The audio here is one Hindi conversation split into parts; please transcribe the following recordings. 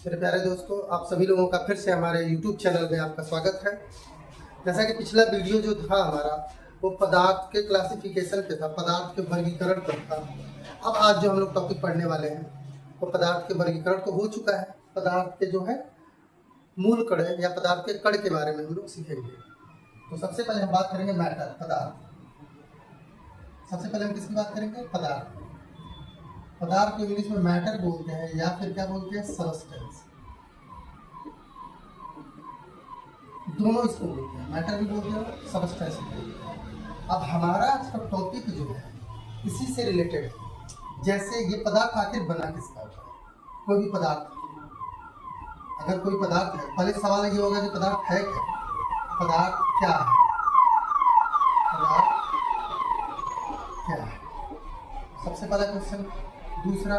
मेरे प्यारे दोस्तों, आप सभी लोगों का फिर से हमारे YouTube चैनल में आपका स्वागत है। जैसा कि पिछला वीडियो जो था हमारा वो पदार्थ के क्लासिफिकेशन पे था, पदार्थ के वर्गीकरण पर था। अब आज जो हम लोग टॉपिक पढ़ने वाले हैं वो पदार्थ के वर्गीकरण तो हो चुका है, पदार्थ के जो है मूल कण या पदार्थ के कण के बारे में हम लोग सीखेंगे। तो सबसे पहले हम बात करेंगे मैटर, पदार्थ। सबसे पहले हम किसकी बात करेंगे? पदार्थ। पदार्थ को इंग्लिश में मैटर बोलते हैं या फिर क्या बोलते हैं? सबस्टेंस। दोनों इसको बोलते हैं, मैटर भी बोलते हैं, सबस्टेंस भी बोलते हैं। अब हमारा आज का टॉपिक जो है इसी से रिलेटेड है। जैसे ये पदार्थ आखिर बना किसका होता है? कोई भी पदार्थ, अगर कोई पदार्थ है, पहले सवाल ये होगा कि पदार्थ है क्या? पदार्थ क्या है? पदार्थ क्या है? सबसे पहला क्वेश्चन। दूसरा,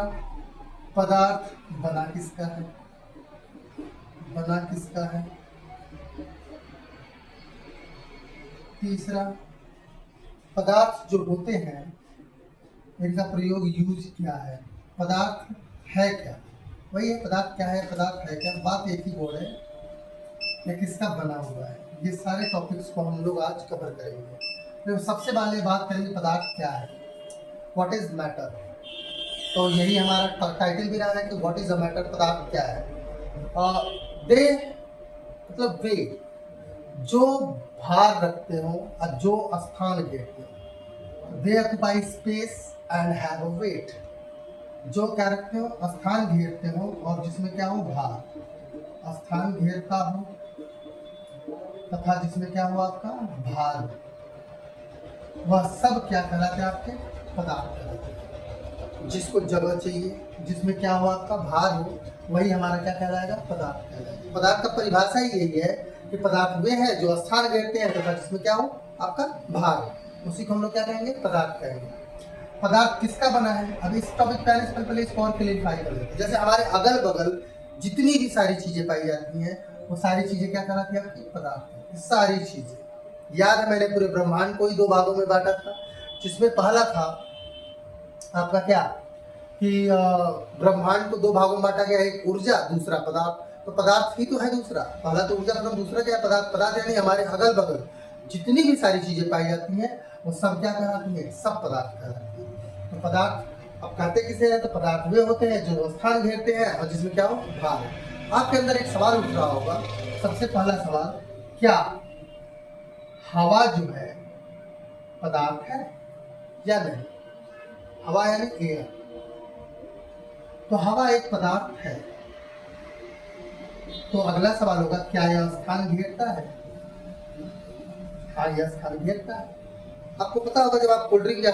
पदार्थ बना किसका है? बना किसका है? तीसरा, पदार्थ जो होते हैं इनका प्रयोग यूज क्या है? पदार्थ है क्या? वही है, पदार्थ क्या है, पदार्थ है क्या, बात एक ही बोल है, ये किसका बना हुआ है। ये सारे टॉपिक्स को हम लोग आज कवर करेंगे। तो सबसे पहले बात करेंगे पदार्थ क्या है, व्हाट इज मैटर। तो यही हमारा टाइटल भी रहा है कि व्हाट इज अ मैटर, पदार्थ क्या है। दे मतलब वे जो भार रखते हो और जो स्थान घेरते हो। They occupy space and have a weight. जो क्या रखते हो? स्थान घेरते हो और जिसमें क्या हो? भार। स्थान घेरता हो तथा जिसमें क्या हो? आपका भार। वह सब क्या कहलाते हैं? आपके पदार्थ कहलाते हैं। जिसको जगह चाहिए, जिसमें क्या हो? आपका भार हो, वही हमारा क्या कहलाएगा? पदार्थ कहलाएगा। पदार्थ का परिभाषा ही यही है कि पदार्थ वे हैं जो स्थान घेरते हैं तथा जिसमें क्या हो? आपका भार हो। उसी को हम लोग क्या कहेंगे? पदार्थ कहेंगे। पदार्थ किसका बना है? अब इस टॉपिक पहले इसको और क्लियरिफाई कर लेते हैं। जैसे हमारे अगल बगल जितनी भी सारी चीजें पाई जाती हैं वो सारी चीजें क्या कहलाती हैं? आपकी पदार्थ। सारी चीजें याद है, मैंने पूरे ब्रह्मांड को ही दो भागों में बांटा था, जिसमें पहला था आपका क्या कि ब्रह्मांड को दो भागों में बांटा गया, एक ऊर्जा, दूसरा पदार्थ। तो पदार्थ ही तो है दूसरा, पहला तो ऊर्जा, दूसरा क्या है? पदार्थ। पदार्थ यानी हमारे अगल बगल जितनी भी सारी चीजें पाई जाती हैं वो सब क्या कहलाती है? सब पदार्थ कहलाती है। तो पदार्थ अब कहते किसे हैं? तो पदार्थ वे होते हैं जो स्थान घेरते हैं और जिसमें क्या हो? भार। आपके अंदर एक सवाल उठ रहा होगा, सबसे पहला सवाल, क्या हवा जो है पदार्थ है या नहीं? हवा यानी एयर। तो हवा एक पदार्थ है। तो अगला सवाल होगा, क्या यह स्थान घेरता है? हाँ, यह स्थान घेरता है। आपको पता होगा जब आप कोल्ड ड्रिंक या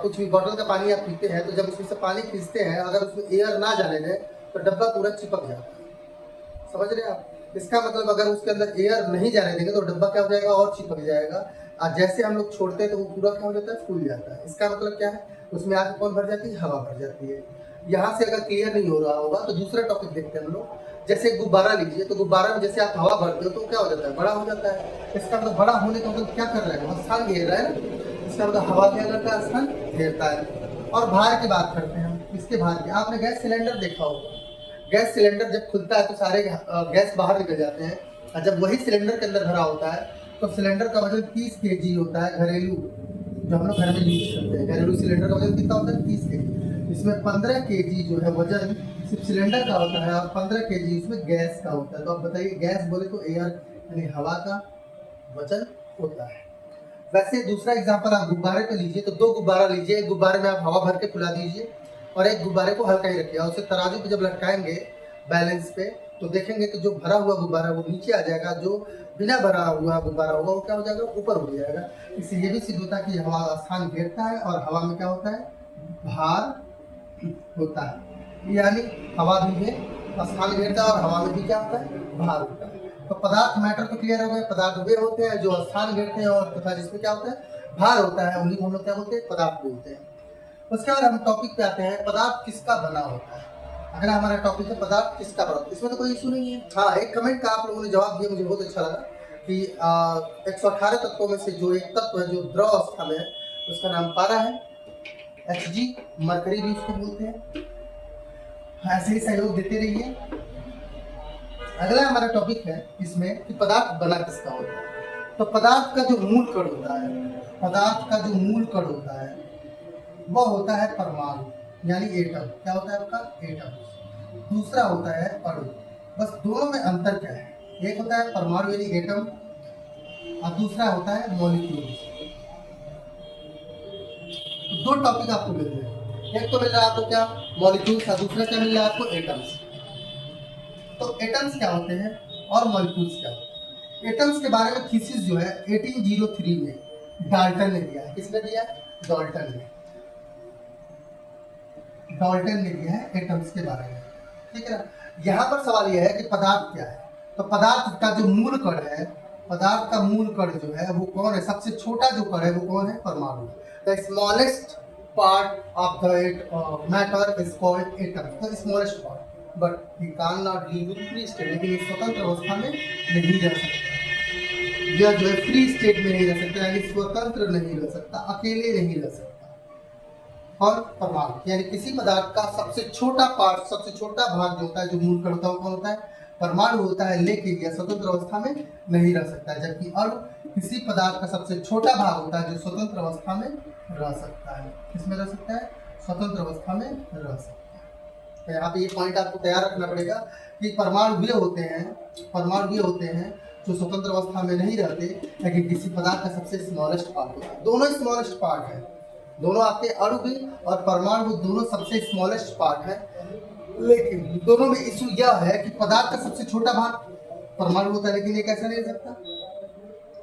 कुछ भी बॉटल का पानी आप पीते हैं तो जब उसमें से पानी खींचते हैं, अगर उसमें एयर ना जाने दें तो डब्बा पूरा चिपक जाता है। समझ रहे हैं आप? इसका मतलब अगर उसके अंदर एयर नहीं जाने देंगे तो डब्बा क्या हो जाएगा? और चिपक जाएगा। और जैसे हम लोग छोड़ते हैं तो वो पूरा क्या हो जाता है? फूल जाता है। इसका मतलब क्या है? उसमें आके कौन भर जाती है? हवा भर जाती है। यहाँ से अगर क्लियर नहीं हो रहा होगा तो दूसरा टॉपिक देखते हैं हम लोग। जैसे गुब्बारा लीजिए, तो गुब्बारा में जैसे आप हवा भरते हो तो क्या हो जाता है? बड़ा हो जाता है। इसका मतलब बड़ा होने का मतलब क्या कर रहा है? वह स्थान घेर रहा है ना। इसका मतलब हवा क्या करता है? स्थान घेरता है। और भार की बात करते हैं हम। किसके भार की? आपने गैस सिलेंडर देखा होगा। गैस सिलेंडर जब खुलता है तो सारे गैस बाहर निकल जाते हैं, और जब वही सिलेंडर के अंदर भरा होता है तो सिलेंडर का वजन 30 kg होता है। घरेलू जो हम लोग घर में यूज करते हैं, घरेलू सिलेंडर का वजन कितना होता है? 30 kg। इसमें 15 kg जो है वजन सिर्फ सिलेंडर का होता है और 15 kg इसमें गैस का होता है। तो आप बताइए, गैस बोले तो एयर यानी हवा का वजन होता है। वैसे दूसरा एग्जांपल आप गुब्बारे पे लीजिए, तो दो गुब्बारा लीजिए, एक गुब्बारे में आप हवा भर के फुला दीजिए और एक गुब्बारे को हल्का ही रखिए, और उसे तराजू पे जब लटकाएंगे बैलेंस पे तो देखेंगे कि जो भरा हुआ गुब्बारा वो नीचे आ जाएगा, जो बिना भरा हुआ गुब्बारा होगा वो क्या हो जाएगा? ऊपर हो जाएगा। इससे ये भी सिद्ध होता है कि हवा स्थान घेरता है और हवा में क्या होता है? भार होता है। यानी हवा भी में स्थान घेरता है और हवा में भी क्या होता है? भार होता है। तो पदार्थ मैटर तो क्लियर हो गए। पदार्थ वे होते हैं जो स्थान घेरते हैं और तथा जिसमें क्या होता है? भार होता है। उन्हीं को हम लोग क्या बोलते हैं? पदार्थ बोलते हैं। उसके बाद हम टॉपिक पे आते हैं, पदार्थ किसका बना होता है। अगला हमारा टॉपिक है पदार्थ किसका बना होता है। इसमें तो कोई इशू नहीं है। हाँ, एक कमेंट का आप लोगों ने जवाब दिया, मुझे बहुत अच्छा लगा कि 118 तत्वों में से जो एक तत्व है जो द्रव अवस्था में है उसका नाम पारा है। Hg, मरकरी भी उसको बोलते हैं। ऐसे ही सहयोग देते रहिए। अगला हमारा टॉपिक है इसमें कि पदार्थ बना किसका होता है। तो पदार्थ का जो मूल कण होता है, पदार्थ का जो मूल कण होता है वह होता है परमाणु यानी एटम। क्या होता है आपका? एटम। दूसरा होता है अणु। बस दोनों में अंतर क्या है? एक होता है परमाणु यानी एटम और दूसरा होता है मॉलिक्यूल। दो टॉपिक आपको मिल रहे हैं, एक तो मिल रहा है आपको क्या? मॉलिक्यूल्स, और दूसरा क्या मिल रहा है आपको? एटम्स। तो एटम्स क्या होते हैं और मॉलिक्यूल्स क्या होते हैं? एटम्स के बारे में थीसिस जो है 1803 में डाल्टन ने दिया है। किसने दिया? डाल्टन ने। डाल्टन ने दिया है एटम्स के बारे में, ठीक है ना। यहाँ पर सवाल यह है कि पदार्थ क्या है। तो पदार्थ का जो मूल कण है, पदार्थ का मूल कण जो है वो कौन है? सबसे छोटा जो कण है वो कौन है? परमाणु। The smallest part of the matter is called atom. तो smallest part, but he can not live in free state. लेकिन ये स्वतंत्र अवस्था में नहीं रह सकता। यह जो है फ्री स्टेट में नहीं रह सकता, यानी स्वतंत्र नहीं रह सकता, अकेले नहीं रह सकता। और परमाणु यानी किसी पदार्थ का सबसे छोटा पार्ट, सबसे छोटा भाग जो होता है, जो मूल कण होता है, वो कौन होता है? परमाणु होता है। लेकिन यह स्वतंत्र अवस्था में नहीं रह सकता, जबकि अणु किसी पदार्थ का सबसे छोटा भाग होता है जो स्वतंत्र अवस्था में रह सकता है। किसमें रह सकता है? स्वतंत्र अवस्था में रह सकता है। तो यहाँ पे ये पॉइंट आपको तैयार रखना पड़ेगा कि परमाणु वे होते हैं, परमाणु वे होते हैं जो स्वतंत्र अवस्था में नहीं रहते, लेकिन किसी पदार्थ का सबसे स्मॉलेस्ट पार्ट होता है। दोनों स्मॉलेस्ट पार्ट है, दोनों आपके अणु भी और परमाणु दोनों सबसे स्मॉलेस्ट पार्ट है। लेकिन दोनों में इशू यह है कि पदार्थ का सबसे छोटा भाग परमाणु होता है, लेकिन ये कैसे नहीं रह सकता?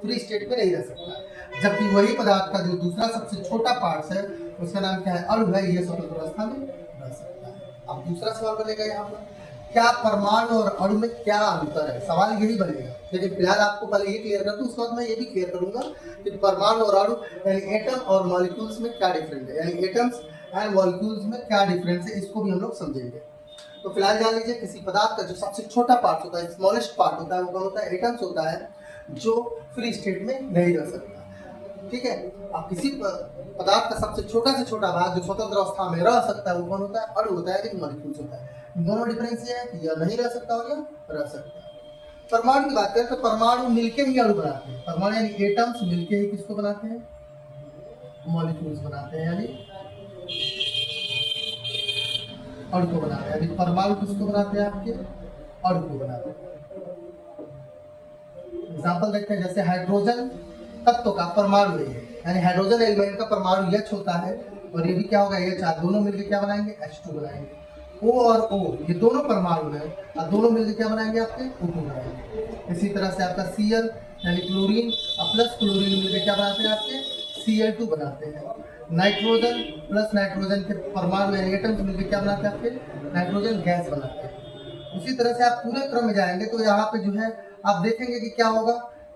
फ्री स्टेट में नहीं रह सकता। जबकि वही पदार्थ का जो दूसरा सबसे छोटा पार्ट है उसका नाम क्या है? अणु है, ये स्वतंत्र अवस्था में रह सकता है। अब दूसरा सवाल बनेगा यहाँ पर, क्या परमाणु और अणु में क्या अंतर है? सवाल यही बनेगा। लेकिन फिलहाल आपको पहले ये क्लियर कर दूं, उसके बाद मैं ये भी क्लियर करूंगा कि परमाणु और अणु यानी एटम और मॉलिक्यूल्स में क्या डिफरेंस है, यानी एटम्स एंड मॉलिक्यूल्स में क्या डिफरेंस है, इसको भी हम लोग समझेंगे। तो फिलहाल जान लीजिए, किसी पदार्थ का जो सबसे छोटा पार्ट होता है, स्मॉलेस्ट पार्ट होता है, वो कौन होता है? एटम्स होता है, जो फ्री स्टेट में नहीं रह सकता, ठीक है। अब किसी पदार्थ का सबसे छोटा से छोटा भाग जो स्वतंत्र अवस्था में रह सकता है वो कौन होता है? अणु होता है, लेकिन मॉलिक्यूल्स होता है। दोनों डिफरेंस ये है कि यह नहीं रह सकता और यह रह सकता है। परमाणु की बात करें तो परमाणु मिलके ही अणु बनाते हैं। परमाणु यानी एटम्स मिलके ही किसको बनाते हैं? मॉलिक्यूल्स बनाते हैं, यानी अणु को बनाते हैं। यानी परमाणु किसको बनाते हैं? आपके अणु को बनाते हैं। एग्जाम्पल देखते हैं, जैसे हाइड्रोजन तत्व का परमाणु है, यानी हाइड्रोजन एलिमेंट का परमाणु H होता है और ये भी क्या होगा? H। दोनों मिलकर क्या बनाएंगे? H2 बनाएंगे। O और O ये दोनों परमाणु है और दोनों मिलकर क्या बनाएंगे? आपके O2 बनाएंगे। इसी तरह से आपका Cl यानी क्लोरीन प्लस क्लोरीन मिलकर क्या बनाते हैं? आपके Cl2 बनाते हैं। नाइट्रोजन प्लस नाइट्रोजन के परमाणु यानी एटम्स मिलकर क्या बनाते हैं? आपके नाइट्रोजन गैस बनाते हैं। उसी तरह से आप पूरे क्रम में जाएंगे तो यहाँ पे जो है आप देखेंगे कि क्या होगा,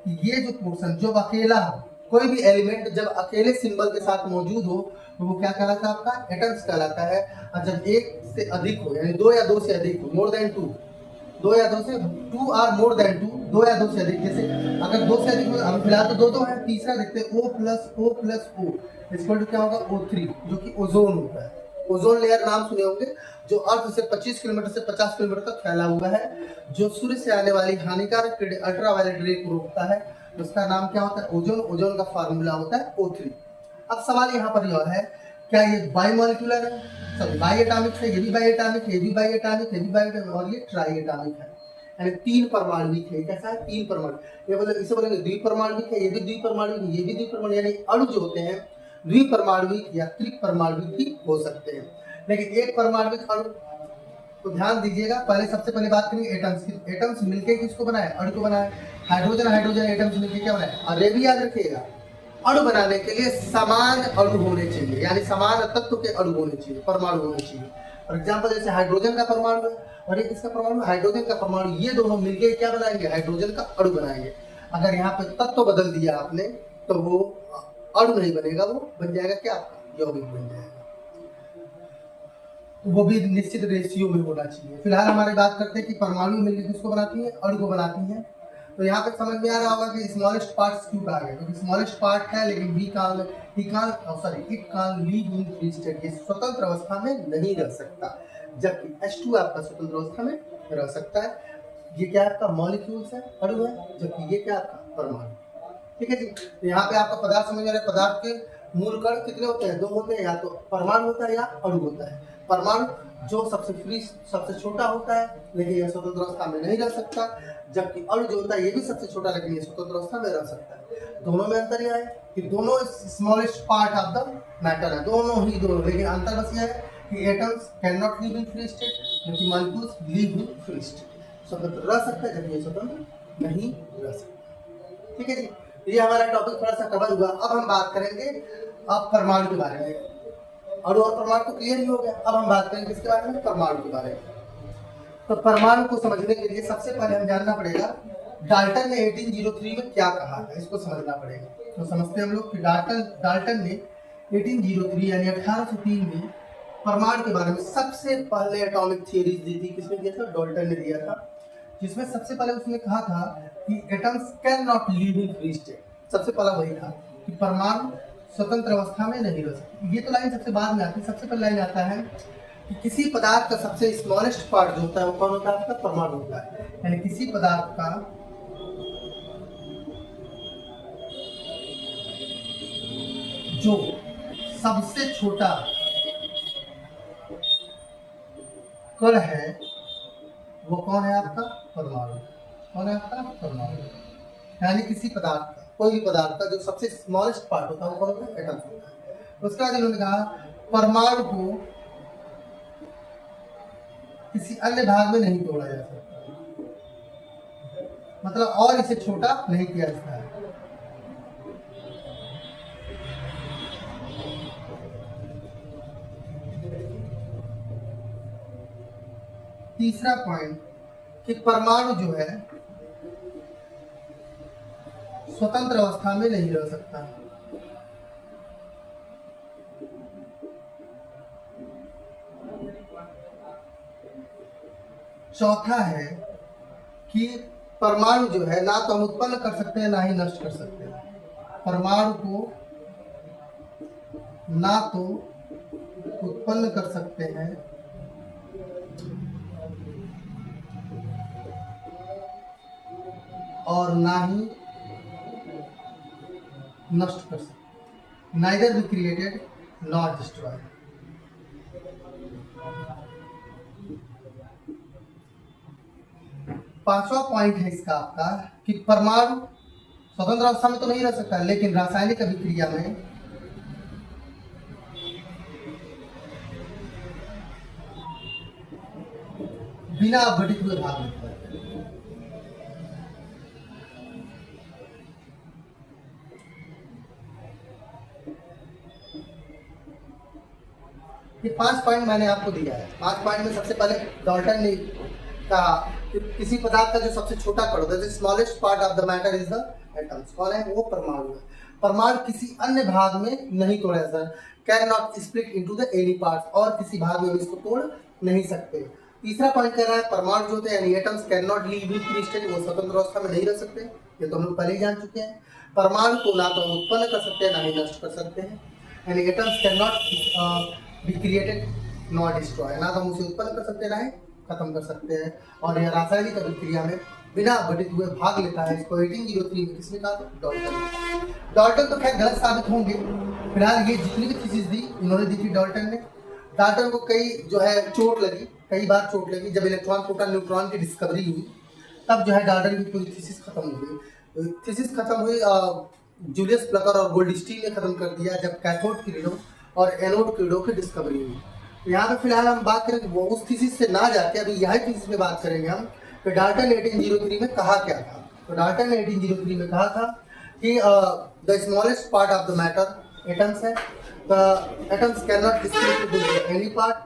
ये जो पोर्शन जब अकेला हो, कोई भी एलिमेंट जब अकेले सिंबल के साथ मौजूद हो तो वो क्या कहलाता है? आपका एटम्स कहलाता है। और जब एक से अधिक हो, यानी दो या दो से अधिक हो, मोर देन टू, दो या दो से, two or more than two, दो या दो से अधिक, जैसे अगर दो से अधिक हो, हम फिलहाल तो दो है, तीसरा देखते हैं O plus O plus O equal to क्या होगा? O3, जो कि ओजोन होता है। ओजोन लेयर नाम सुने होंगे, जो अर्थ से 25 किलोमीटर से 50 किलोमीटर तक फैला हुआ है, जो सूर्य से आने वाली हानिकारक अल्ट्रावायलेट रे को रोकता है। उसका नाम क्या होता है? ओजोन। ओजोन का फार्मूला होता है O3। अब सवाल यहाँ पर यह है, क्या ये बाइमॉलिक्यूलर है? सॉरी, बाई एटॉमिक है। ये भी बाई एटॉमिक, ये भी बाई एटॉमिक, ये भी बाई एटॉमिक और ये ट्राई एटॉमिक है, यानी तीन परमाणुविक है। कैसा है? तीन परमाणु। ये बोले, इसे बोलेंगे द्विपरमाणुविक है, ये भी द्विपरमाणुविक, ये भी द्विपरमाणु, यानी अणु जो होते हैं द्विपरमाणुविक या त्रिपरमाणुविक भी हो सकते हैं। लेकिन एक परमाणुविक अणु, तो ध्यान दीजिएगा, पहले सबसे पहले बात करेंगे एटम्स की। एटम्स मिलके किसको बनाए? अणु को बनाए। हाइड्रोजन हाइड्रोजन एटम्स मिलके क्या बनाए? और ये भी याद रखिएगा, अणु बनाने के लिए समान अणु होने चाहिए, यानी समान तत्व के अणु होने चाहिए, परमाणु होने चाहिए। फॉर एग्जाम्पल, जैसे हाइड्रोजन का परमाणु है और एक इसका परमाणु, हाइड्रोजन का परमाणु, ये दोनों मिलके क्या बनाएंगे? हाइड्रोजन का अणु बनाएंगे। अगर यहाँ पे तत्व बदल दिया आपने तो वो अणु नहीं बनेगा, वो बन जाएगा क्या? यौगिक बन जाएगा। वो भी निश्चित रेशियो में होना चाहिए। फिलहाल हमारी बात करते हैं कि परमाणु मिलकर किसको बनाती है? अणु को बनाती है। तो यहाँ पे समझ में आ रहा होगा कि स्मॉलेस्ट पार्ट्स क्यों कहा गया, क्योंकि स्मॉलेस्ट पार्ट है, लेकिन it can live in free state, ये स्वतंत्र अवस्था में नहीं रह सकता, जबकि H2 आपका स्वतंत्र अवस्था में रह सकता है। ये क्या आपका मॉलिक्यूल्स है, अणु है, जबकि ये क्या आपका परमाणु। ठीक है जी। तो यहाँ पे आपका पदार्थ समझ में आ रहा है, पदार्थ के मूल कण कितने होते हैं, 2 होते हैं, या तो परमाणु होता है या अणु होता है। परमाणु जो सबसे छोटा होता है, लेकिन यह स्वतंत्र अवस्था में नहीं रह सकता, जबकि अणु जो होता है ये भी सबसे छोटा, लेकिन ये स्वतंत्र अवस्था में रह सकता है। दोनों में अंतर यह है कि दोनों smallest part of the matter है, दोनों, लेकिन अंतर बस यह है कि atoms can not live in free state, जबकि molecules live in free state. स्वतंत्र रह सकता है, जबकि स्वतंत्र नहीं रह सकता। ठीक है जी। ये हमारा टॉपिक थोड़ा सा कवर हुआ। अब हम बात करेंगे अब परमाणु के बारे में। अणु और परमाणु तो क्लियर ही हो गया। अब हम बात करेंगे किसके बारे में, परमाणु के बारे में। तो परमाणु को समझने के लिए सबसे पहले हम जानना पड़ेगा डाल्टन ने 1803 में क्या कहा था, इसको समझना पड़ेगा। तो समझते हैं हम लोग कि डाल्टन ने 1803 यानी 1803 में परमाणु के बारे में सबसे पहले एटॉमिक थियरीज दी थी। किसने दिया था, डाल्टन ने दिया था, जिसमें सबसे पहले उसने कहा था कि atoms can not live in free state. सबसे पहला वही था कि परमाणु स्वतंत्र अवस्था में नहीं रह सकते। ये तो लाइन सबसे बाद में आती है। सबसे पहले लाइन आता है कि किसी पदार्थ का सबसे स्मॉलेस्ट पार्ट जो होता है वो कौन होता है, आपका परमाणु होता है। यानी किसी पदार्थ का जो सबसे छोटा कण है वो कौन है, आपका परमाणु। कौन है, आपका परमाणु। यानी किसी पदार्थ का, कोई भी पदार्थ का जो सबसे स्मॉलेस्ट पार्ट होता है वो कौन होता है, एटम होता है। उसके बाद इन्होंने कहा परमाणु को किसी अन्य भाग में नहीं तोड़ा जा सकता, मतलब और इसे छोटा नहीं किया जाता है। तीसरा पॉइंट कि परमाणु जो है स्वतंत्र अवस्था में नहीं रह सकता। चौथा है कि परमाणु जो है ना तो हम उत्पन्न कर सकते हैं ना ही नष्ट कर सकते हैं। परमाणु को ना तो उत्पन्न कर सकते हैं और ना ही नष्ट कर सकते, neither be created not destroyed. पांचवा पॉइंट है इसका आपका कि परमाणु स्वतंत्र अवस्था में तो नहीं रह सकता, लेकिन रासायनिक अभिक्रिया में बिना अपघटित हुए भाग लेता है। ये 5 पॉइंट मैंने आपको दिया है। 5 पॉइंट में सबसे पहले डाल्टन ने कहा कि किसी पदार्थ का जो सबसे छोटा कण होता है, smallest part of the matter is the atoms, कौन है, वो परमाणु है। परमाणु किसी अन्य भाग में नहीं तोड़ा जा सकता, can not split into the any parts, और किसी भाग में इसको तोड़ नहीं सकते। तीसरा पॉइंट कह रहा है परमाणु जो होते हैं यानी atoms can not live in free state, वो स्वतंत्र अवस्था में नहीं रह सकते। ये तो हम लोग पहले ही जान चुके हैं। परमाणु को ना तो हम उत्पन्न कर सकते हैं ना ही नष्ट कर सकते हैं, यानी atoms can not be created not destroy, ना तो हम उसे उत्पन्न कर सकते हैं ना ही खत्म कर सकते हैं। और यह रासायनिक अभिक्रिया में बिना अपघटित हुए भाग लेता है। इसको 1803 में किसने कहा, डाल्टन। डाल्टन तो खैर गलत साबित होंगे। फिलहाल ये जितनी भी थीसिस दी इन्होंने दी थी डाल्टन ने। डाल्टन को कई जो है चोट लगी, कई बार चोट लगी। जब इलेक्ट्रॉन प्रोटॉन न्यूट्रॉन की डिस्कवरी हुई तब जो है डाल्टन की पूरी थीसिस खत्म हो गई। थीसिस खत्म हुई, जूलियस प्लकर और गोल्डस्टीन ने खत्म कर दिया जब कैथोड किरणों और एनोड किरणों की डिस्कवरी हुई। यहाँ पे फिलहाल हम बात करेंगे वो उस थीसिस से ना जाके अभी यही थीसिस पे बात करेंगे हम कि डाल्टन 1803 में कहा क्या था। तो डाल्टन ने 1803 में कहा था कि the smallest part of the matter atoms है, the atoms can not split into any part,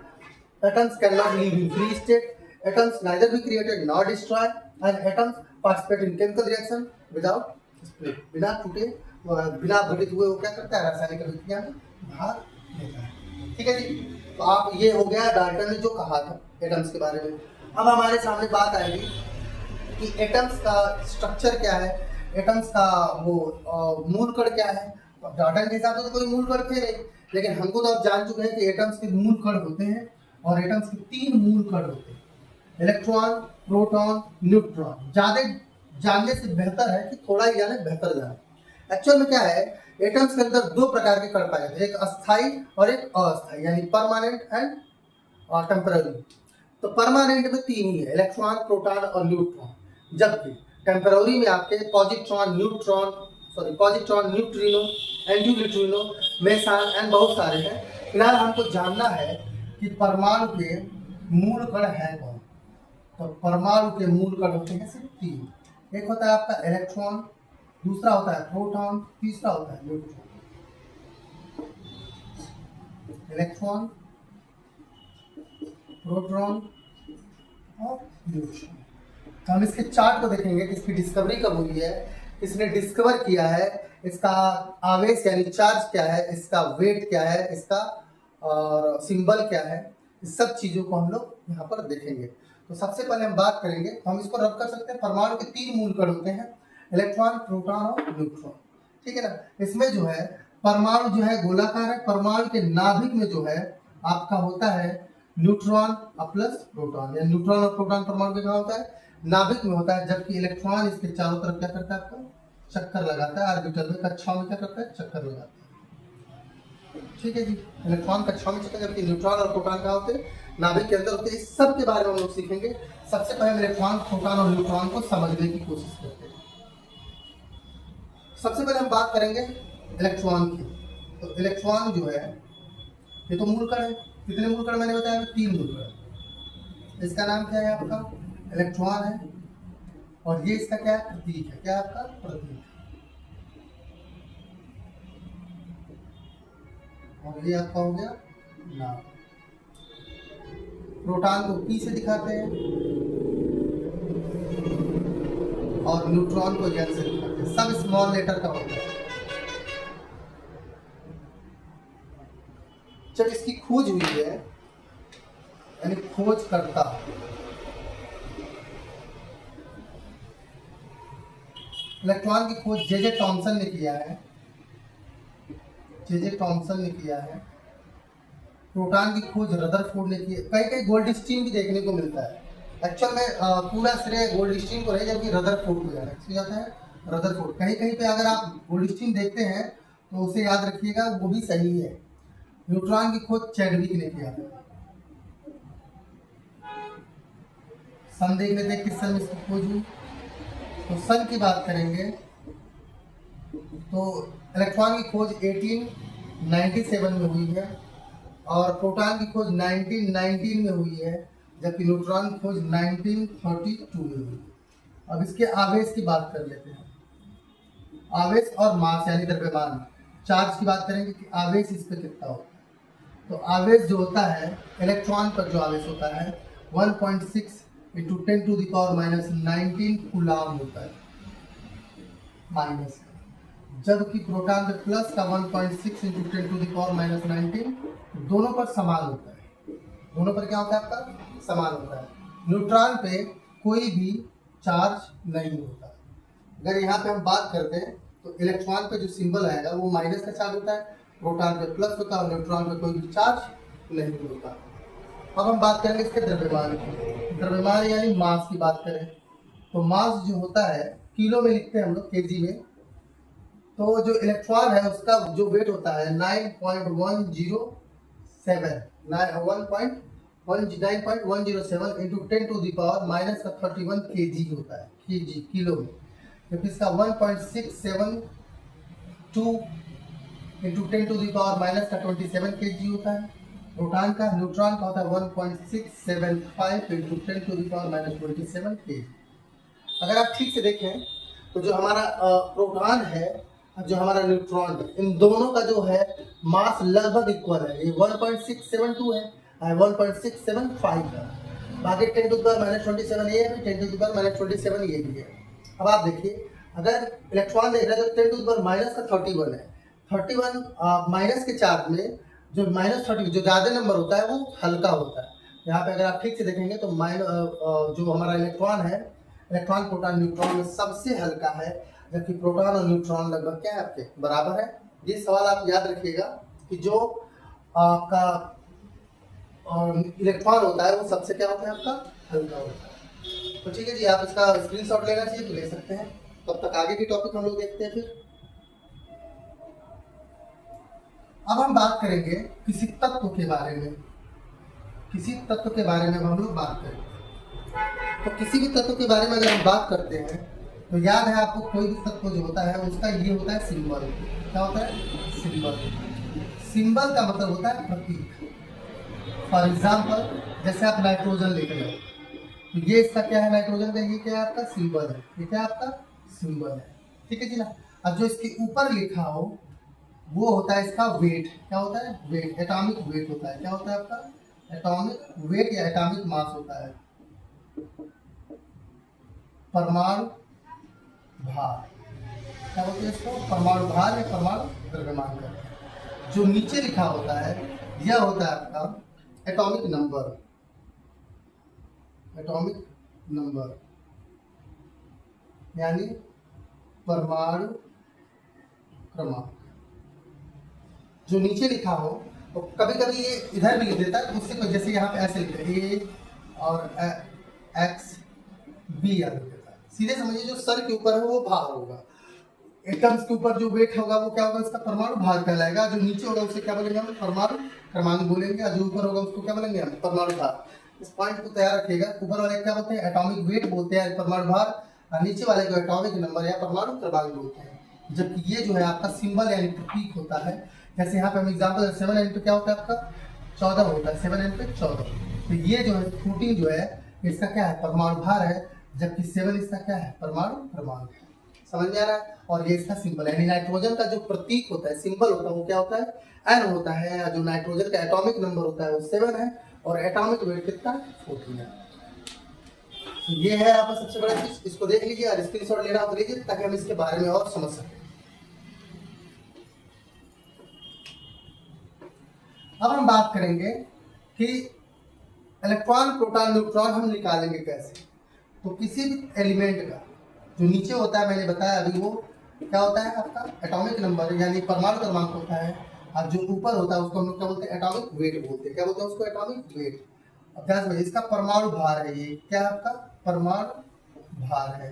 atoms can not live in free state, atoms neither be created not destroy, and atoms participate in chemical reaction without split, बिना टूटे बिना अपघटित हुए वो क्या करता है, रासायनिक अभिक्रिया में भाग लेता है। ठीक है जी। तो आप ये हो गया डाल्टन ने जो कहा था एटम्स के बारे में। अब हमारे सामने बात आएगी कि एटम्स का स्ट्रक्चर क्या है, एटम्स का वो मूल कण क्या है। तो डाल्टन के हिसाब से तो कोई मूल कण थे नहीं, लेकिन हमको तो आप जान चुके हैं कि एटम्स के मूल कण होते हैं और एटम्स के 3 मूल कण होते हैं। Electron, proton, neutron. ज्यादा जानने से बेहतर है कि थोड़ा ही जाने बेहतर जाने। एक्चुअल में क्या है, एटम्स के अंदर दो प्रकार के कण पाए जाते हैं, एक अस्थाई और एक अस्थाई, यानी परमानेंट एंड टेम्पररी। तो परमानेंट में तीन ही है, इलेक्ट्रॉन, प्रोटॉन और न्यूट्रॉन। जबकि टेम्पररी में आपके positron, neutrino, anti neutrino, Mason and बहुत सारे हैं। फिलहाल हमको जानना है कि परमाणु के मूल कण है कौन। तो परमाणु के मूल कण होते हैं सिर्फ तीन। एक होता है आपका इलेक्ट्रॉन, दूसरा होता है प्रोटॉन, तीसरा होता है न्यूट्रॉन। इलेक्ट्रॉन, प्रोटॉन और न्यूट्रॉन। तो हम इसके चार्ट को देखेंगे कि इसकी डिस्कवरी कब हुई है, किसने डिस्कवर किया है, इसका आवेश यानी चार्ज क्या है, इसका वेट क्या है, इसका और सिंबल क्या है। इस सब चीजों को हम लोग यहाँ पर देखेंगे। तो सबसे पहले हम बात करेंगे, तो हम इसको रब कर सकते हैं, परमाणु के तीन मूल कण होते हैं, इलेक्ट्रॉन, प्रोटॉन और न्यूट्रॉन। ठीक है ना। इसमें जो है परमाणु जो है गोलाकार है। परमाणु के नाभिक में जो है आपका होता है न्यूट्रॉन प्लस प्रोटॉन, या न्यूट्रॉन और प्रोटॉन परमाणु के कहाँ होता है, नाभिक में होता है। जबकि इलेक्ट्रॉन इसके चारों तरफ क्या करता है, आपका चक्कर लगाता है। ऑर्बिटल में, कक्षाओं में क्या करता है, चक्कर लगाता है। ठीक है जी, इलेक्ट्रॉन कक्षाओं में चक्कर, जबकि न्यूट्रॉन और प्रोटॉन कहाँ होते हैं, नाभिक के अंदर होते हैं। इस सब के बारे में हम लोग सीखेंगे। सबसे पहले हम इलेक्ट्रॉन, प्रोटॉन और न्यूट्रॉन को समझने की कोशिश करते हैं। सबसे पहले हम बात करेंगे इलेक्ट्रॉन की। तो इलेक्ट्रॉन जो है ये तो मूल कण है। कितने मूल कण मैंने बताया, तीन मूल कण। इसका नाम क्या है, आपका इलेक्ट्रॉन है, और ये इसका क्या है, प्रतीक है। क्या आपका प्रतीक, और ये आपका हो गया नाम। प्रोटॉन को पी से दिखाते हैं और न्यूट्रॉन को एन से दिखाते हैं। सब स्मॉल लेटर का होता है। जब इसकी खोज हुई है, यानी खोज करता, इलेक्ट्रॉन की खोज जे टॉमसन ने किया है। जे टॉमसन ने किया है। प्रोटॉन की खोज रदरफोर्ड ने की है। कहीं कहीं गोल्डस्टीन भी देखने को मिलता है। एक्चुअल में पूरा श्रेय गोल्डस्टीन को नहीं, जबकि रदरफोर्ड को जाता है। रदरफोर्ड कहीं कहीं पे अगर आप गोल्डस्टीन देखते हैं तो उसे याद रखिएगा, वो भी सही है। न्यूट्रॉन की खोज चैडविक ने किया था। सन देख लेते हैं किस सन में इसकी खोज हुई। तो सन की बात करेंगे तो इलेक्ट्रॉन की खोज 1897 में हुई है, और प्रोटॉन की खोज 1919 में हुई है, जबकि न्यूट्रॉन की खोज 1932 में हुई। अब इसके आवेश की बात कर लेते हैं। आवेश और मास यानी द्रव्यमान, चार्ज की बात करेंगे कि आवेश इस पर कितना होता है। तो आवेश जो होता है इलेक्ट्रॉन पर, जो आवेश होता है 1.6 इंटू 10⁻⁻19 कूलाम होता है, माइनस। जबकि प्रोटॉन पे प्लस का 1.6 इंटू 10⁻⁻19 दोनों पर समान होता है। दोनों पर क्या होता है, आपका समान होता है। न्यूट्रॉन पे कोई भी चार्ज नहीं होता। अगर यहाँ पे हम बात करते हैं तो इलेक्ट्रॉन पे जो सिंबल आएगा वो माइनस का चार्ज होता है, प्रोटॉन पे प्लस होता है, और न्यूट्रॉन पे कोई भी चार्ज नहीं होता। अब हम बात करेंगे इसके द्रव्यमान की। द्रव्यमान यानी मास की बात करें तो मास जो होता है किलो में लिखते हैं हम लोग, केजी में। तो जो इलेक्ट्रॉन है उसका जो वेट होता है 9.107 इंटू 10⁻⁻31 केजी होता है, केजी किलो में। जबकि इसका 1.672 इंटू 10⁻⁻27 केजी होता है। प्रोटॉन का, न्यूट्रॉन का होता है 1.675 इंटू 10⁻⁻27 केजी। अगर आप ठीक से देखें तो जो हमारा प्रोटॉन है, जो हमारा न्यूट्रॉन है, इन दोनों का जो है मास लगभग इक्वल है। ये 1.672 है, 1.675 है। बाकी 10⁻⁻27 ये है, 10⁻⁻27 ये भी है। अब आप देखिए, अगर इलेक्ट्रॉन देख रहे हैं तो 10⁻⁻31 है। 31 माइनस के चार्ज में जो -30 जो ज़्यादा नंबर होता है वो हल्का होता है। यहाँ पे अगर आप ठीक से देखेंगे तो जो हमारा इलेक्ट्रॉन है, इलेक्ट्रॉन, प्रोटॉन, न्यूट्रॉन में सबसे हल्का है, जबकि प्रोटॉन और न्यूट्रॉन लगभग क्या है, आपके बराबर है। ये सवाल आप याद रखिएगा कि जो आपका इलेक्ट्रॉन होता है वो सबसे क्या होता है, आपका हल्का होता है। तो ठीक है जी, आप इसका स्क्रीनशॉट लेना चाहिए तो ले सकते हैं। तब तक आगे की टॉपिक हम लोग देखते हैं। फिर अब हम बात करेंगे किसी तत्व के बारे में। किसी तत्व के बारे में हम लोग बात करेंगे। तो किसी भी तत्व के बारे में अगर हम बात करते हैं तो याद है आपको, कोई भी तत्व जो होता है उसका ये होता है सिंबल। क्या होता है? सिंबल। सिंबल का मतलब होता है प्रतीक। फॉर एग्जाम्पल, जैसे आप नाइट्रोजन लेके जाओ, तो ये इसका क्या है? नाइट्रोजन का ये क्या है? आपका सिंबल है। ये क्या आपका सिंबल है? ठीक है जी ना। अब जो इसके ऊपर लिखा हो वो होता है इसका वेट। क्या होता है? वेट। एटॉमिक वेट होता है। क्या होता है आपका? एटॉमिक वेट या एटॉमिक मास होता है। परमाणु भार। क्या बोलते हैं इसको? परमाणु भार या परमाणु द्रव्यमान का। जो नीचे लिखा होता है यह होता है आपका एटॉमिक नंबर। एटॉमिक नंबर यानी परमाणु क्रमांक। जो नीचे लिखा हो तो कभी कभी ये इधर भी लिख देता है, उससे कोई, जैसे यहाँ पे ऐसे लिखते हैं ए और एक्स बी याद देता है। सीधे समझिए जो सर के ऊपर है वो भार होगा, एटम्स के ऊपर जो वेट होगा वो क्या होगा? इसका परमाणु भार कहलाएगा। जो नीचे होगा उसे क्या बोलेंगे हम? परमाणु क्रमांक बोलेंगे। और जो ऊपर होगा उसको क्या बोलेंगे हम? परमाणु भार। इस पॉइंट को तैयार रखिएगा। ऊपर वाले क्या बोलते हैं? एटॉमिक वेट बोलते हैं, परमाणु भार। और नीचे वाले को एटॉमिक नंबर या परमाणु क्रमांक बोलते हैं। जबकि ये जो है आपका सिंबल यानी प्रतीक होता है। जैसे यहाँ पे हम एग्जाम्पल 7 इंटू क्या होता है आपका? 14 होता है। 7 इंटू 14। तो ये जो है 14 जो है इसका क्या है? परमाणु भार है। जबकि 7 इसका क्या है? परमाणु क्रमांक है। समझ में आ रहा है? और ये इसका सिंबल है। यानी नाइट्रोजन का जो प्रतीक होता है, सिंबल होता है, वो क्या होता है? एन होता है। जो नाइट्रोजन का एटॉमिक नंबर होता है वो 7 है और एटॉमिक वेट कितना? 14 है। तो ये है आपका सबसे बड़ा चीज। इसको देख लीजिए और स्क्रीनशॉट लेना हो तो लीजिए ताकि हम इसके बारे में और समझ सकें। अब हम बात करेंगे कि इलेक्ट्रॉन, प्रोटॉन, न्यूट्रॉन हम निकालेंगे कैसे। तो किसी भी एलिमेंट का जो नीचे होता है, मैंने बताया अभी, वो क्या होता है आपका? एटॉमिक नंबर यानी परमाणु क्रमांक होता है। और जो ऊपर होता है उसको हम लोग क्या बोलते हैं? एटॉमिक वेट बोलते हैं। क्या बोलते हैं उसको? Atomic weight. अब ध्यान से, इसका परमाणु भार है। ये क्या है आपका? परमाणु भार है।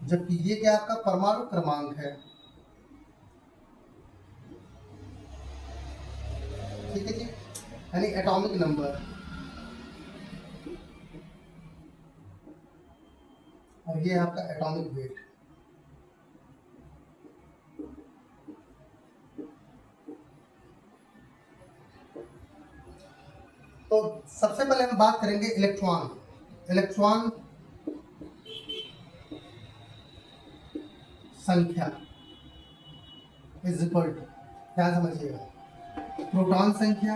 जबकि ये क्या आपका? परमाणु क्रमांक है। ठीक है जी, यानी एटॉमिक नंबर। और ये आपका एटॉमिक वेट। तो सबसे पहले हम बात करेंगे इलेक्ट्रॉन। इलेक्ट्रॉन संख्या इज इक्वल टू, क्या समझिएगा, प्रोटॉन संख्या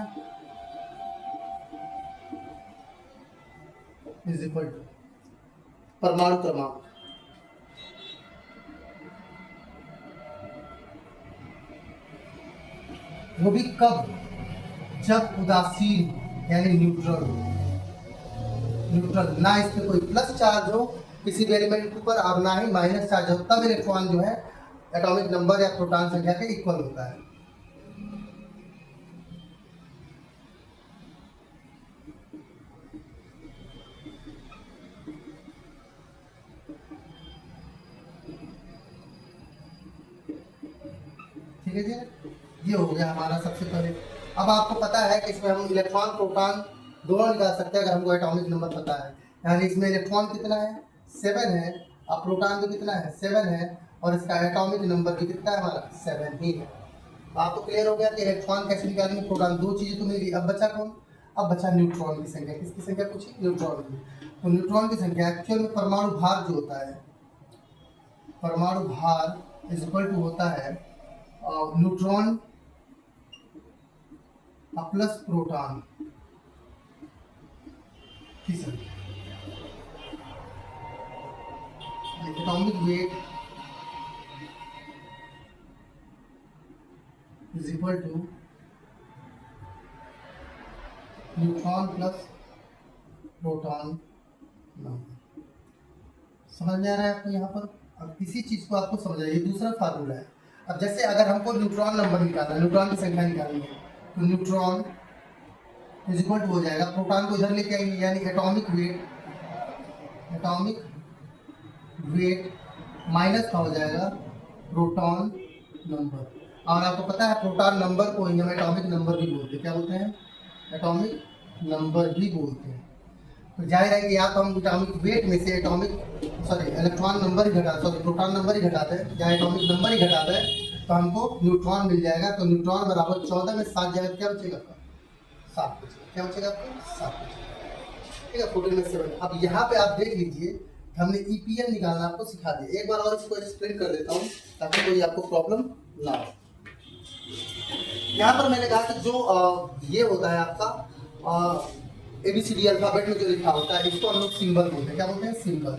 इज इक्वल टू परमाणु क्रमांक। वो भी कब? जब उदासीन यानी न्यूट्रल हो। न्यूट्रल, ना इस पे कोई प्लस चार्ज हो किसी भी एलिमेंट के ऊपर और ना ही माइनस चार्ज हो, तब इलेक्ट्रॉन जो है एटॉमिक नंबर या प्रोटॉन संख्या के इक्वल होता है। ठीक है जी, ये हो गया हमारा सबसे पहले। अब आपको पता है कि इसमें हम इलेक्ट्रॉन, प्रोटॉन दोनों निकाल सकते हैं अगर हमको एटॉमिक नंबर पता है। यानी इसमें इलेक्ट्रॉन कितना है? 7 है। और प्रोटॉन भी कितना है? 7 है। और इसका एटॉमिक नंबर भी कितना है हमारा? 7 ही है। तो आपको क्लियर हो गया कि इलेक्ट्रॉन कैसे निकालेंगे, प्रोटॉन। दो चीजें तो मिल गई। अब बचा कौन? अब बचा न्यूट्रॉन की संख्या। किसकी संख्या पूछी? न्यूट्रॉन की। तो न्यूट्रॉन की संख्या एक्चुअल में परमाणु भार जो होता है, परमाणु भार इज इक्वल टू होता है न्यूट्रॉन प्लस प्रोटॉन की संख्या। Atomic weight is equal to neutron plus proton number. समझ में आ रहा है आपको यहाँ पर? अब इसी चीज को आपको समझ आइए, दूसरा फार्मूला है। अब जैसे अगर हमको न्यूट्रॉन नंबर निकालना है, न्यूट्रॉन की संख्या निकालनी है, तो न्यूट्रॉन इज इक्वल टू हो जाएगा, प्रोटॉन को इधर लेके आएंगे यानी atomic weight atomic weight minus का हो जाएगा प्रोटॉन नंबर। और आपको पता है प्रोटॉन नंबर को ही हम एटॉमिक नंबर भी बोलते हैं। क्या बोलते हैं? एटॉमिक नंबर भी बोलते हैं। तो जाहिर है कि या तो हम एटॉमिक वेट में से इलेक्ट्रॉन नंबर ही प्रोटॉन नंबर ही घटाते हैं या एटॉमिक नंबर ही घटाते हैं तो हमको न्यूट्रॉन मिल जाएगा। तो न्यूट्रॉन बराबर 14 में 7 जाएगा, क्या बचेगा आपका? 7 बचेगा। क्या बचेगा आपका? 7 बचेगा। ठीक है, 14 में 7। अब यहाँ पे आप देख लीजिए हमने ईपीएन निकालना आपको सिखा दिया। एक बार और इसको एक्सप्लेन कर देता हूँ ताकि कोई आपको प्रॉब्लम ना हो। यहाँ पर मैंने कहा कि जो ये होता है आपका ABCD अल्फाबेट में जो लिखा होता है इसको हम लोग सिंबल बोलते हैं। क्या बोलते हैं? सिंबल।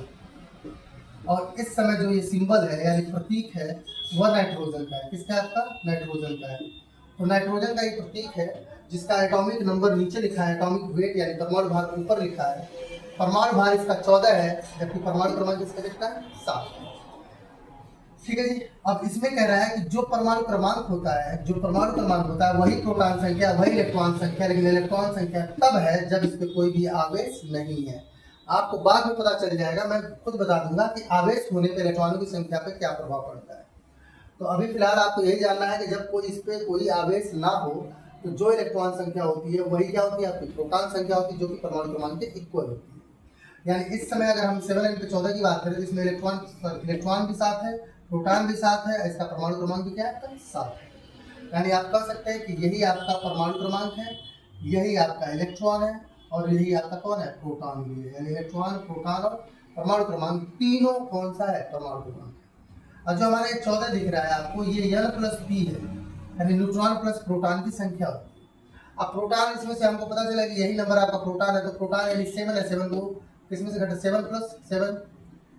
और इस समय जो ये सिंबल है यानी प्रतीक है वह नाइट्रोजन का है। किसका? आपका नाइट्रोजन का है। तो नाइट्रोजन का एक प्रतीक है जिसका एटॉमिक नंबर नीचे लिखा है, एटॉमिक वेट यानी परमाणु भार ऊपर लिखा है। परमाणु भार इसका 14 है जबकि परमाणु क्रमांक इसका कितना है? 7। ठीक है जी। अब इसमें कह रहा है कि जो परमाणु क्रमांक होता है वही प्रोटॉन संख्या वही इलेक्ट्रॉन संख्या, लेकिन इलेक्ट्रॉन संख्या तब है जब इस पे कोई भी आवेश नहीं है। आपको बाद में पता चल जाएगा, मैं खुद बता दूंगा कि आवेश होने पर इलेक्ट्रॉनों की संख्या पे क्या प्रभाव पड़ता है। तो अभी फिलहाल आपको यही जानना है कि जब कोई इस पे कोई आवेश ना हो तो जो इलेक्ट्रॉन संख्या होती है वही क्या होती है? आपकी प्रोटॉन संख्या होती है जो कि परमाणु क्रमांक के इक्वल होती है। यानी इस समय अगर हम 7n/14 की बात करें तो इसमें इलेक्ट्रॉन भी साथ है, प्रोटॉन भी साथ है, इसका परमाणु क्रमांक भी क्या है? 7 है। यानी आप कह सकते हैं कि यही आपका परमाणु क्रमांक है, यही आपका इलेक्ट्रॉन है और यही आपका कौन है? प्रोटॉन भी है। यानी इलेक्ट्रॉन, प्रोटॉन और परमाणु क्रमांक तीनों कौन सा है? परमाणु क्रमांक। और जो हमारे 14 दिख रहा है आपको ये N+P है यानी न्यूट्रॉन प्लस प्रोटॉन की संख्या होती है। अब प्रोटॉन इसमें से हमको पता चला कि यही नंबर आपका प्रोटॉन है, तो प्रोटॉन यानी 7 है। 7 को किसमें से घटा? 7 + 7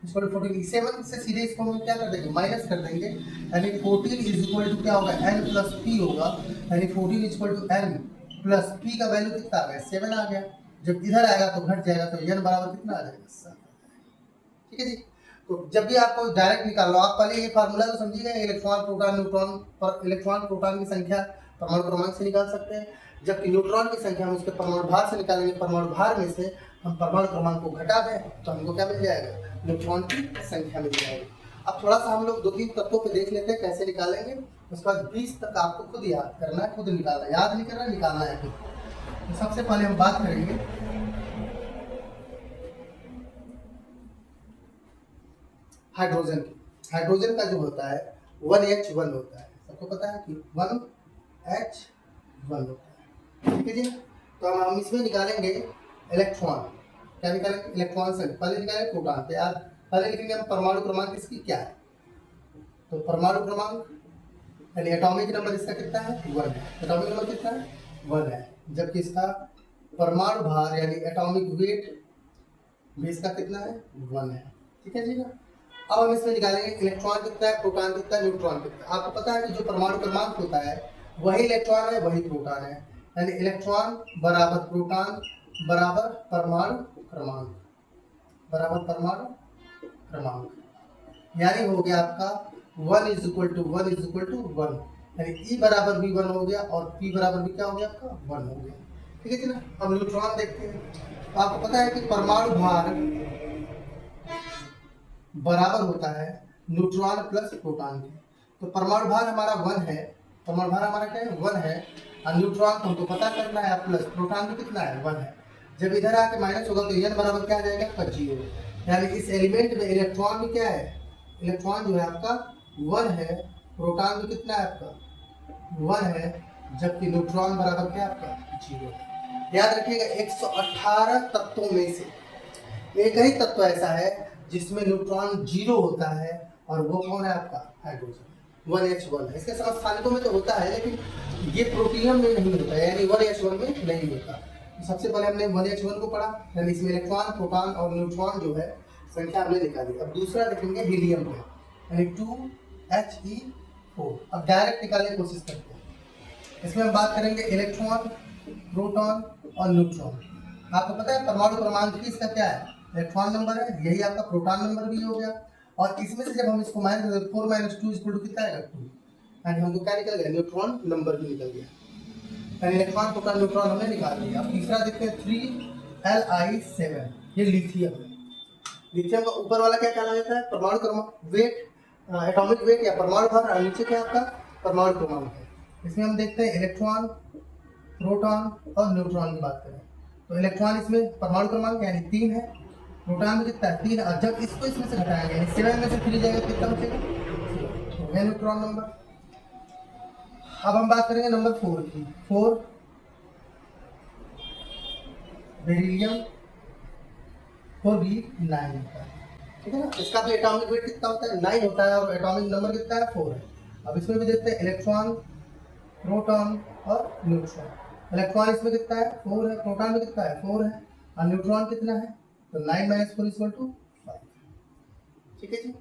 = 14। 7 से सीधे इसको हम क्या कर देंगे? माइनस कर देंगे। यानी 14 = क्या होगा? N+P होगा। यानी 14 = N+P का वैल्यू कितना आ गया? 7 आ गया। जब इधर आएगा तो घट जाएगा तो N बराबर कितना आ जाएगा? 7। ठीक है जी। तो जब भी आपको डायरेक्ट निकाल लो, आप पहले ये फार्मूला तो समझिएगा, इलेक्ट्रॉन प्रोटॉन न्यूट्रॉन पर इलेक्ट्रॉन प्रोटॉन की संख्या परमाणु क्रमांक से निकाल सकते हैं, जबकि न्यूट्रॉन की संख्या हम उसके परमाणु भार से निकालेंगे। परमाणु भार में से हम परमाणु क्रमांक को घटा दें तो हमको क्या मिल जाएगा? न्यूट्रॉन की संख्या मिल जाएगी। अब थोड़ा सा हम लोग 2-3 तत्वों पे देख लेते हैं कैसे निकालेंगे। उसके बाद 20 तक आपको खुद याद करना है, खुद निकालना है, याद नहीं करना, निकालना है खुद। तो सबसे पहले हम बात करेंगे हाइड्रोजन की। हाइड्रोजन का जो होता है 1H1 होता है। सबको पता है कि 1H1 होता है। ठीक है जी। तो हम इसमें निकालेंगे इलेक्ट्रॉन। क्या निकालेंगे? इलेक्ट्रॉन से पहले निकालेंगे प्रोटॉन पे। यार पहले लिखेंगे हम परमाणु क्रमांक इसकी क्या है। तो परमाणु क्रमांक यानी एटॉमिक नंबर इसका कितना है? 1 है। एटॉमिक नंबर कितना है? 1 है। जबकि इसका परमाणु भार यानी एटॉमिक वेट भी इसका कितना है? 1 है। ठीक है जी ना। अब हम इसमें निकालेंगे इलेक्ट्रॉन कितना है, प्रोटॉन कितना है, न्यूट्रॉन कितना है। आपको पता है कि जो परमाणु क्रमांक होता है वही इलेक्ट्रॉन है वही प्रोटॉन है। यानी इलेक्ट्रॉन बराबर प्रोटॉन बराबर परमाणु क्रमांक बराबर परमाणु क्रमांक। यानी हो गया आपका 1 = 1 = 1। यानी E बराबर भी 1 हो गया और P बराबर भी क्या हो गया? आपका 1 हो गया। ठीक है जी ना। अब न्यूट्रॉन देखते हैं। तो आपको पता है कि परमाणु भार बराबर होता है न्यूट्रॉन प्लस प्रोटॉन के। तो परमाणु भार हमारा 1 है, परमाणु भार हमारा क्या है? 1 है। और न्यूट्रॉन तो हमको पता करना है प्लस प्रोटॉन भी कितना है? 1 है। जब इधर आके माइनस होगा तो N बराबर क्या आ जाएगा? 0। यानी इस एलिमेंट में इलेक्ट्रॉन भी क्या है? इलेक्ट्रॉन जो है आपका 1 है, प्रोटॉन भी कितना है? आपका 1 है, जबकि न्यूट्रॉन बराबर क्या है? आपका 0। याद रखिएगा 118 तत्वों में से एक ही तत्व ऐसा है जिसमें न्यूट्रॉन 0 होता है और वो कौन है? आपका हाइड्रोजन 1H1 है। इसके समस्थानिकों में तो होता है लेकिन ये प्रोटियम में नहीं होता है, यानी 1H1 में नहीं होता। तो सबसे पहले हमने 1H1 को पढ़ा, यानी इसमें इलेक्ट्रॉन, प्रोटॉन और न्यूट्रॉन जो है संख्या हमने निकाली। अब दूसरा देखेंगे हीलियम पे, यानी 2He4। अब डायरेक्ट निकालने की कोशिश करते हैं। इसमें हम बात करेंगे इलेक्ट्रॉन, प्रोटॉन और न्यूट्रॉन। आपको पता है परमाणु क्रमांक की इसका क्या है? इलेक्ट्रॉन नंबर है, यही आपका प्रोटॉन नंबर भी हो गया। और इसमें से जब हम इसको माइनस करें 4 - 2 = कितना आएगा? 2। यानी हमको क्या निकल गया? न्यूट्रॉन नंबर भी निकल गया। यानी इलेक्ट्रॉन, प्रोटॉन, न्यूट्रॉन हमने निकाल लिया। अब तीसरा देखते हैं 3Li7। ये लिथियम है। लिथियम का ऊपर वाला क्या कहलाता है? परमाणु क्रमांक वेट, एटॉमिक वेट या परमाणु भार, और नीचे क्या आपका परमाणु क्रमांक है। इसमें हम देखते हैं इलेक्ट्रॉन, प्रोटॉन और न्यूट्रॉन की बात करें तो इलेक्ट्रॉन इसमें परमाणु क्रमांक यानी 3 है, प्रोटॉन में कितना है 3, और जब इसको इसमें से घटाएंगे यानी 7 में से 3 जाएगा कितना बचेगा? हो गया न्यूट्रॉन नंबर। अब हम बात करेंगे नंबर 4 की। 4 बेरिलियम 4B9 होता है, ठीक है ना। इसका भी एटॉमिक वेट कितना होता है? 9 होता है, और एटॉमिक नंबर कितना है? 4 है। अब इसमें भी देखते हैं इलेक्ट्रॉन, प्रोटॉन और न्यूट्रॉन। इलेक्ट्रॉन इसमें कितना है? 4 है, प्रोटॉन में कितना है? 4 है, और न्यूट्रॉन कितना है? तो 9 - 4 = 5, ठीक है जी।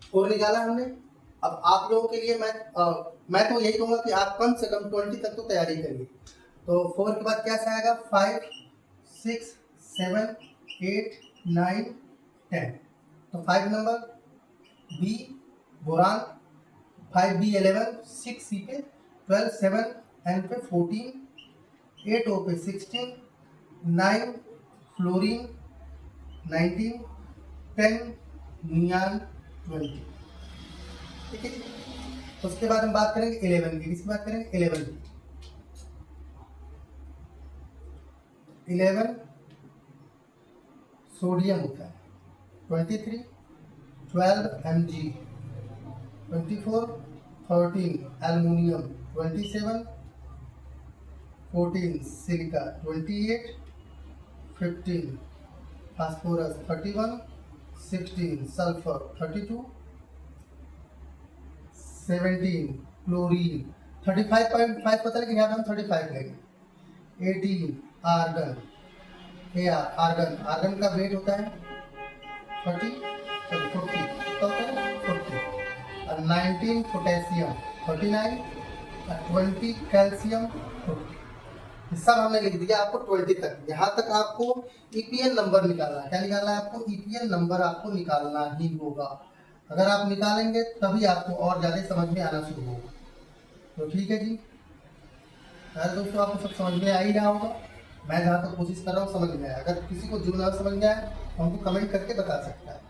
4 निकाला हमने। अब आप लोगों के लिए मैं तो यही कहूँगा कि आप कम से कम 20 तक तो तैयारी करिए। तो 4 के बाद क्या से आएगा? 5, 6, 7, 8, 9, 10। तो 5 number B boron, 5B11, 6C पे 12, 7N पे 14, 8O पे 16, 9 फ्लोरीन, 19, 10 नियान, 20, ठीक है। उसके बाद हम बात करेंगे 11 की। किसकी बात करेंगे? 11 की। 11 सोडियम होता है, 23 12 Mg, 24 13 aluminium, 27 14 silica, 28 15 phosphorus, 31 16 sulphur, 32 17 chlorine, 35.5 पता लगे, यहाँ पे हम 35 लेंगे। 18 आर्गन, आर्गन का वेट होता है 40 कितना होता है? 40। और 19 पोटेशियम, 49, और 20 कैल्शियम, 40। सब हमने लिख दिया आपको 20 तक। यहाँ तक आपको ईपीएन नंबर निकालना है। क्या निकालना है आपको? ईपीएन नंबर आपको निकालना ही होगा। अगर आप निकालेंगे तभी आपको और ज़्यादा समझ में आना शुरू होगा। तो ठीक है जी, यार दोस्तों आपको सब समझ में आ ही रहा होगा। मैं जहाँ तक कोशिश कर रहा हूँ समझ में आया। अगर किसी को जो ना समझ में आए तो हमको कमेंट करके बता सकता है।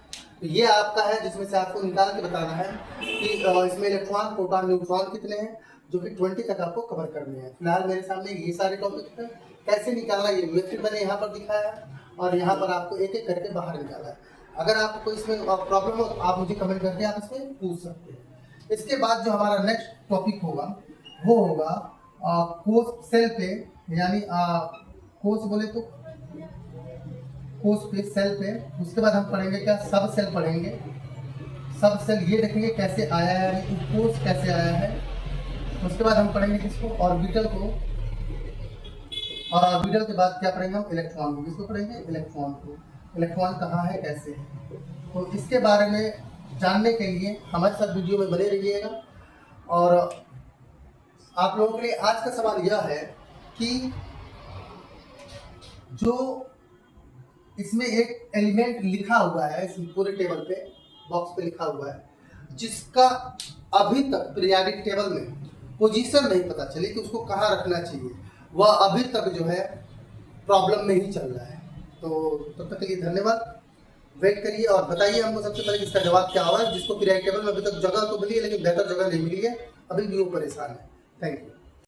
तो ये आपका है जिसमें से आपको निकाल के बताना है कि इसमें इलेक्ट्रॉन, प्रोटॉन, न्यूट्रॉन कितने हैं, जो कि 20 तक आपको कवर करने हैं। फिलहाल मेरे सामने ये सारे टॉपिक हैं। कैसे निकालना ये मेथड मैंने यहाँ पर दिखाया है, और यहाँ पर आपको एक एक करके बाहर निकाला है। अगर आपको कोई इसमें प्रॉब्लम हो तो आप मुझे कमेंट करके आप इसमें पूछ सकते हैं। इसके बाद जो हमारा नेक्स्ट टॉपिक होगा वो होगा कोष सेल पे, यानी कोष बोले तो कोष पे, सेल पे। उसके बाद हम पढ़ेंगे क्या? सब सेल पढ़ेंगे। सब सेल ये देखेंगे कैसे आया है, कोष कैसे आया है। उसके बाद हम पढ़ेंगे किसको? ऑर्बिटल को। और ऑर्बिटल के बाद क्या पढ़ेंगे हम? इलेक्ट्रॉन को। किसको पढ़ेंगे? इलेक्ट्रॉन को। इलेक्ट्रॉन कहाँ है, कैसे है, तो इसके बारे में जानने के लिए हमारे साथ वीडियो में बने रहिएगा। और आप लोगों के लिए आज का सवाल यह है कि जो इसमें एक एलिमेंट लिखा हुआ है, इस पूरे टेबल पे, बॉक्स पे लिखा हुआ है, जिसका अभी तक पीरियोडिक टेबल में पोजीशन नहीं पता चली कि उसको कहाँ रखना चाहिए, वह अभी तक जो है प्रॉब्लम में ही चल रहा है। तो तब तक के लिए धन्यवाद। वेट करिए और बताइए हमको सबसे पहले इसका जवाब क्या हुआ है। जिसको पीरियोडिक टेबल में अभी तक जगह तो मिली है लेकिन बेहतर जगह नहीं मिली है, अभी भी वो परेशान है। Thank you.